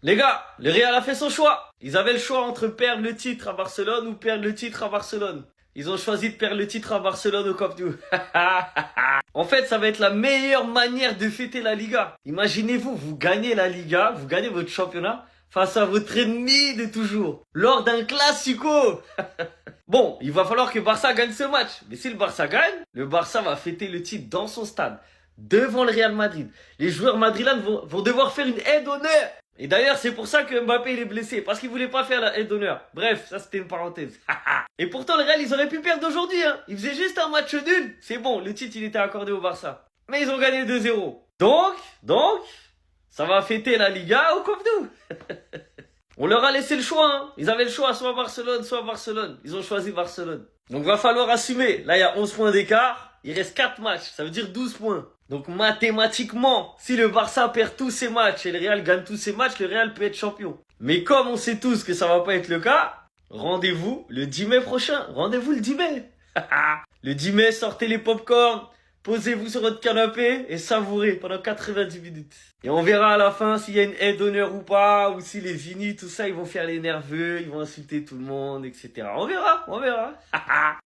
Les gars, le Real a fait son choix. Ils avaient le choix entre perdre le titre à Barcelone ou perdre le titre à Barcelone. Ils ont choisi de perdre le titre à Barcelone au Camp Nou. En fait, ça va être la meilleure manière de fêter la Liga. Imaginez-vous, vous gagnez la Liga, vous gagnez votre championnat face à votre ennemi de toujours, lors d'un classico. Bon, il va falloir que Barça gagne ce match. Mais si le Barça gagne, le Barça va fêter le titre dans son stade, devant le Real Madrid. Les joueurs madrilènes vont devoir faire une aide d'honneur. Et d'ailleurs, c'est pour ça que Mbappé il est blessé, parce qu'il voulait pas faire la aide d'honneur. Bref, ça c'était une parenthèse. Et pourtant, le Real, ils auraient pu perdre aujourd'hui, hein. Ils faisaient juste un match nul. C'est bon, le titre, il était accordé au Barça. Mais ils ont gagné 2-0. Donc, ça va fêter la Liga au Camp Nou. On leur a laissé le choix, hein. Ils avaient le choix, soit Barcelone, soit Barcelone. Ils ont choisi Barcelone. Donc, va falloir assumer. Là, il y a 11 points d'écart. Il reste 4 matchs. Ça veut dire 12 points. Donc, mathématiquement, si le Barça perd tous ses matchs et le Real gagne tous ses matchs, le Real peut être champion. Mais comme on sait tous que ça va pas être le cas, rendez-vous le 10 mai prochain. Rendez-vous le 10 mai. Le 10 mai, sortez les pop-corn. Posez-vous sur votre canapé et savourez pendant 90 minutes. Et on verra à la fin s'il y a une aide d'honneur ou pas, ou si les Vinis, tout ça, ils vont faire les nerveux, ils vont insulter tout le monde, etc. On verra.